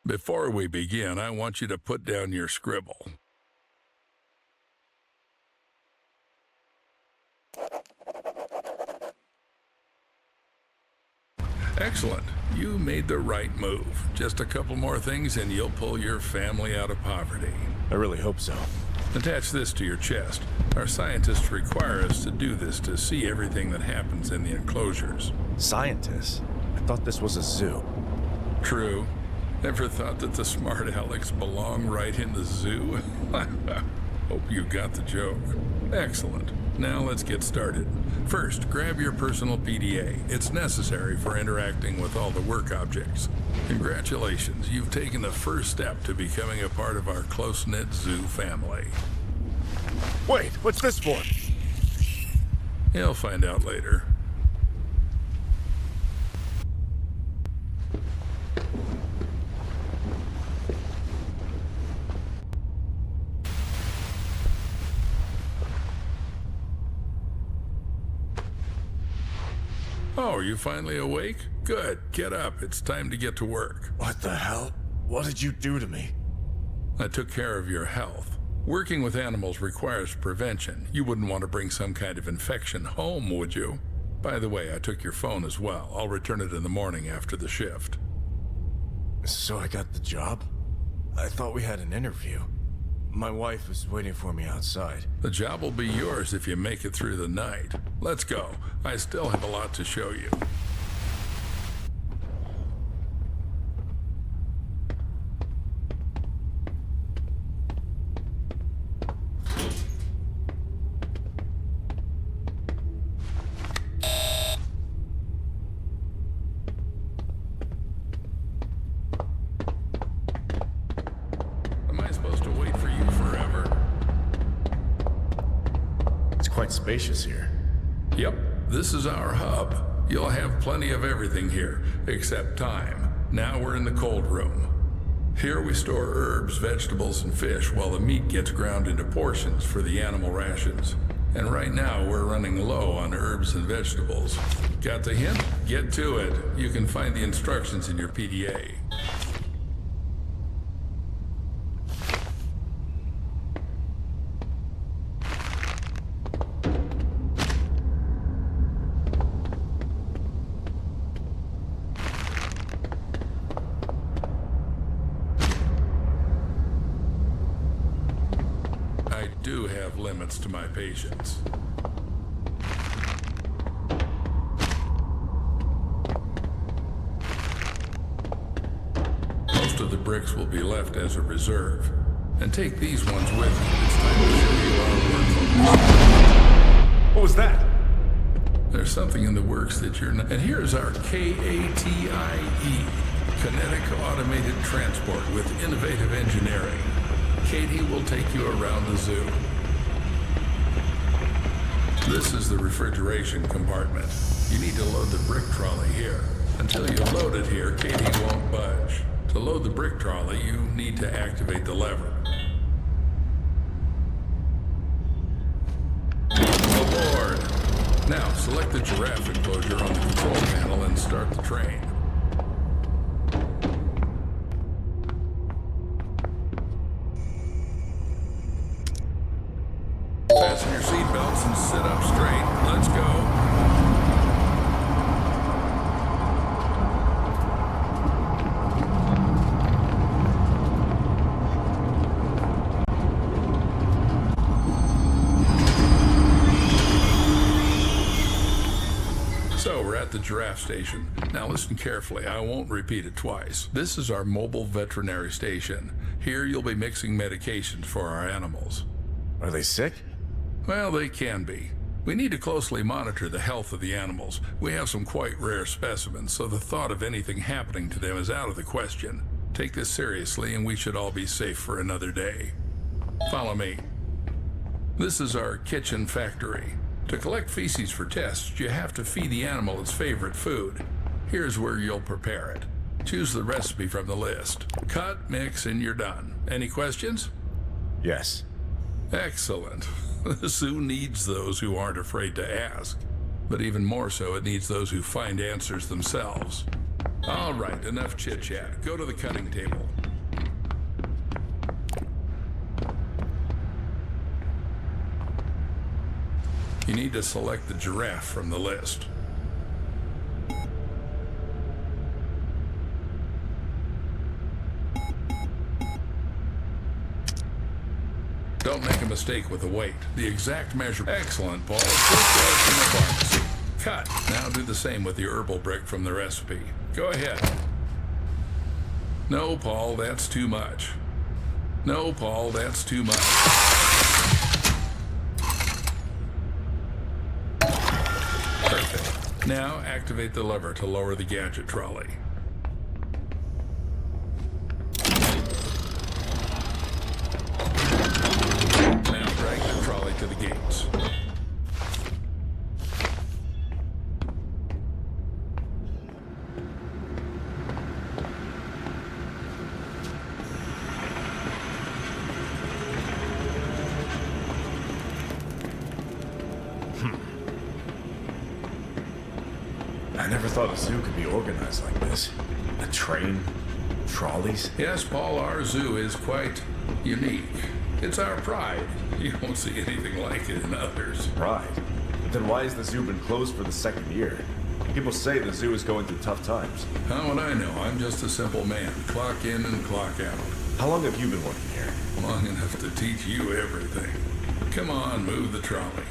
Before we begin, I want you to put down your scribble. Excellent. You made the right move. Just a couple more things and you'll pull your family out of poverty. I really hope so. Attach this to your chest. Our scientists require us to do this to see everything that happens in the enclosures. Scientists? I thought this was a zoo. True. Never thought that the smart Alex belonged right in the zoo? Hope you got the joke. Excellent. Now let's get started. First, grab your personal PDA. It's necessary for interacting with all the work objects. Congratulations, you've taken the first step to becoming a part of our close-knit zoo family. Wait, what's this for? You'll find out later. Oh, are you finally awake? Good. Get up. It's time to get to work. What the hell? What did you do to me? I took care of your health. Working with animals requires prevention. You wouldn't want to bring some kind of infection home, would you? By the way, I took your phone as well. I'll return it in the morning after the shift. So I got the job? I thought we had an interview. My wife was waiting for me outside. The job will be yours if you make it through the night. Let's go. I still have a lot to show you. Am I supposed to wait for you forever? It's quite spacious here. Yep, this is our hub. You'll have plenty of everything here, except time. Now we're in the cold room. Here we store herbs, vegetables, and fish while the meat gets ground into portions for the animal rations. And right now we're running low on herbs and vegetables. Got the hint? Get to it. You can find the instructions in your PDA. I do have limits to my patience. Most of the bricks will be left as a reserve. And take these ones with you. It's time to show you our work. What was that? There's something in the works that you're not... And here's our KATIE, Kinetic Automated Transport with Innovative Engineering. Katie will take you around the zoo. This is the refrigeration compartment. You need to load the brick trolley here. Until you load it here, Katie won't budge. To load the brick trolley, you need to activate the lever. Aboard! Now, select the giraffe enclosure on the control panel and start the train. Fasten your seatbelts and sit up straight. Let's go. So we're at the giraffe station. Now listen carefully, I won't repeat it twice. This is our mobile veterinary station. Here you'll be mixing medications for our animals. Are they sick? Well, they can be. We need to closely monitor the health of the animals. We have some quite rare specimens, so the thought of anything happening to them is out of the question. Take this seriously and we should all be safe for another day. Follow me. This is our kitchen factory. To collect feces for tests, you have to feed the animal its favorite food. Here's where you'll prepare it. Choose the recipe from the list. Cut, mix, and you're done. Any questions? Yes. Excellent. The zoo needs those who aren't afraid to ask. But even more so, it needs those who find answers themselves. All right, enough chit-chat. Go to the cutting table. You need to select the giraffe from the list. Don't make a mistake with the weight. The exact measure. Excellent, Paul. Just from the pharmacy. Cut. Now do the same with the herbal brick from the recipe. Go ahead. No, Paul, that's too much. No, Paul, that's too much. Perfect. Now activate the lever to lower the gadget trolley. Now drag the trolley to the gates. I never thought a zoo could be organized like this. A train, trolleys. Yes, Paul, our zoo is quite unique. It's our pride. You won't see anything like it in others. Pride? Then why has the zoo been closed for the second year? People say the zoo is going through tough times. How would I know? I'm just a simple man. Clock in and clock out. How long have you been working here? Long enough to teach you everything. Come on, move the trolley.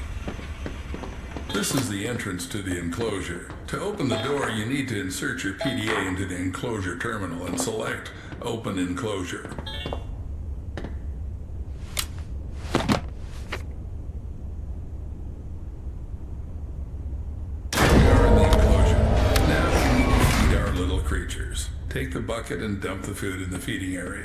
This is the entrance to the enclosure. To open the door, you need to insert your PDA into the enclosure terminal and select Open Enclosure. Creatures. Take the bucket and dump the food in the feeding area.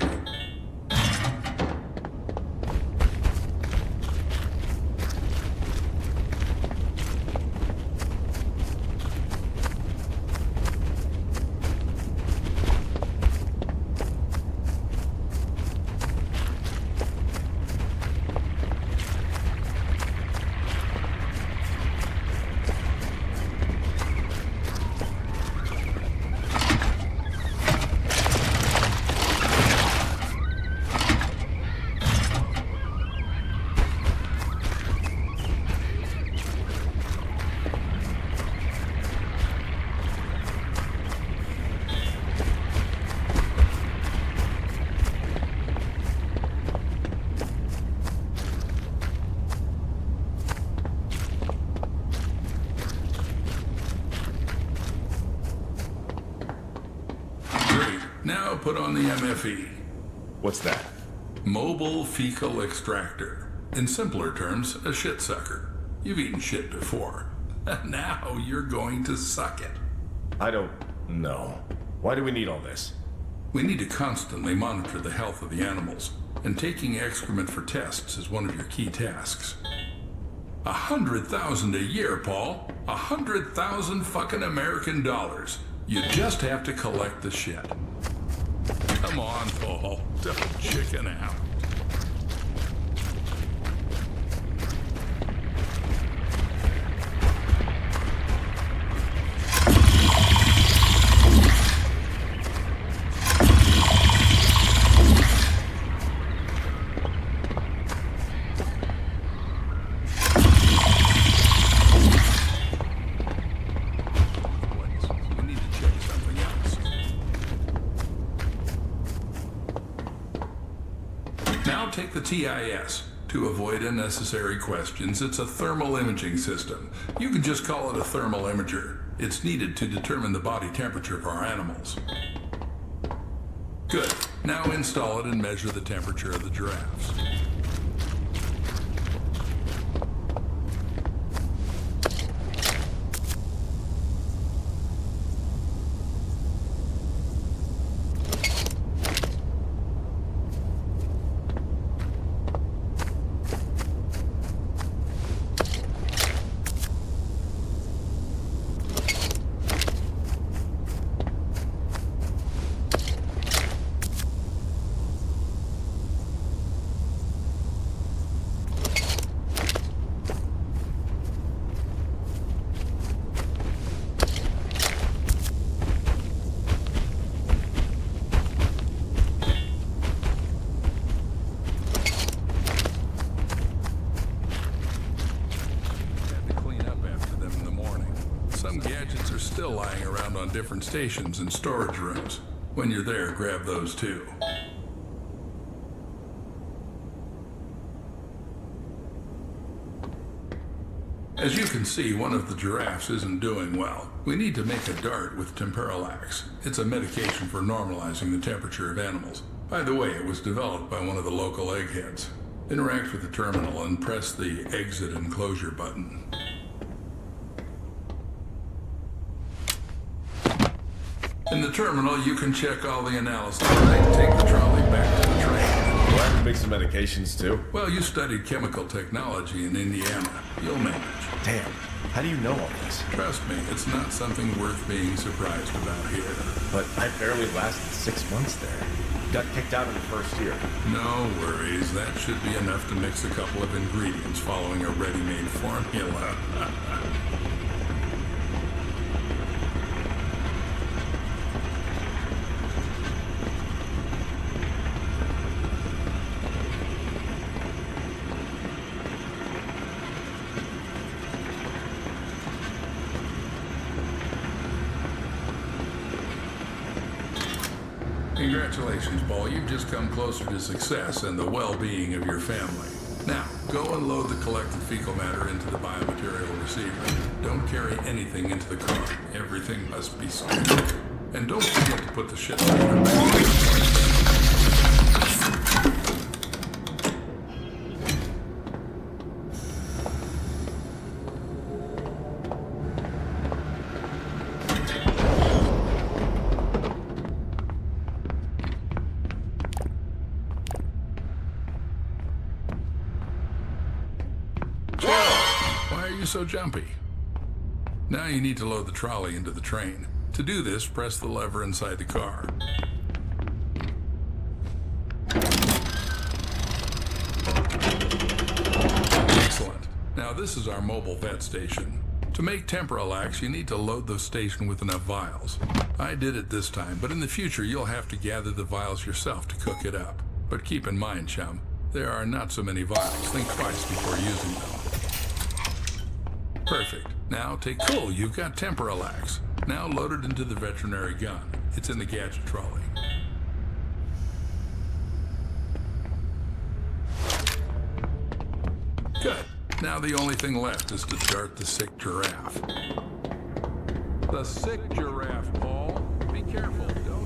Now put on the MFE. What's that? Mobile Fecal Extractor. In simpler terms, a shit sucker. You've eaten shit before. Now you're going to suck it. I don't know. Why do we need all this? We need to constantly monitor the health of the animals, and taking excrement for tests is one of your key tasks. 100,000 a year, Paul. 100,000 fucking American dollars. You just have to collect the shit. Come on, Paul. Don't chicken out. Now take the TIS. To avoid unnecessary questions, it's a thermal imaging system. You can just call it a thermal imager. It's needed to determine the body temperature of our animals. Good. Now install it and measure the temperature of the giraffes. some gadgets are still lying around on different stations and storage rooms. When you're there, grab those too. As you can see, one of the giraffes isn't doing well. We need to make a dart with temperalax. It's a medication for normalizing the temperature of animals. By the way, it was developed by one of the local eggheads. Interact with the terminal and press the exit and closure button. In the terminal, you can check all the analysis. Right, take the trolley back to the train. Do I have to make some medications too? Well, you studied chemical technology in Indiana. You'll manage. Damn, how do you know all this? Trust me, it's not something worth being surprised about here. But I barely lasted 6 months there. Got kicked out in the first year. No worries, that should be enough to mix a couple of ingredients following a ready-made formula. Congratulations, Paul. You've just come closer to success and the well-being of your family. Now, go and load the collected fecal matter into the biomaterial receiver. Don't carry anything into the car. Everything must be scanned. And don't forget to put the shit in your bag. Why are you so jumpy? Now you need to load the trolley into the train. To do this, press the lever inside the car. Excellent. Now this is our mobile vet station. To make temperalax, you need to load the station with enough vials. I did it this time, but in the future you'll have to gather the vials yourself to cook it up. But keep in mind, chum, there are not so many vials. Think twice before using them. Perfect. Now take cool, you've got temperalax. Now load it into the veterinary gun. It's in the gadget trolley. Good. Now the only thing left is to dart the sick giraffe. The sick giraffe, Paul. Be careful, don't...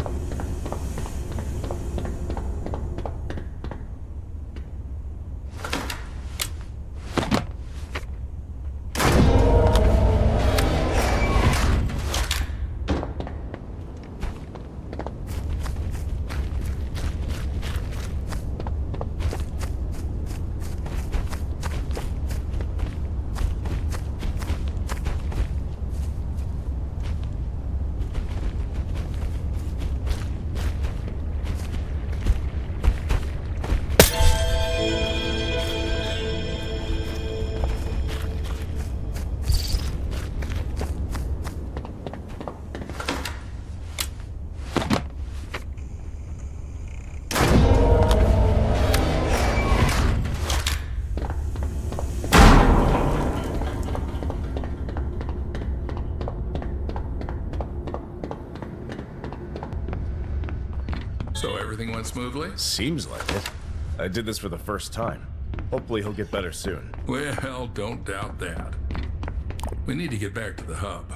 So everything went smoothly? Seems like it. I did this for the first time. Hopefully he'll get better soon. Well, don't doubt that. We need to get back to the hub.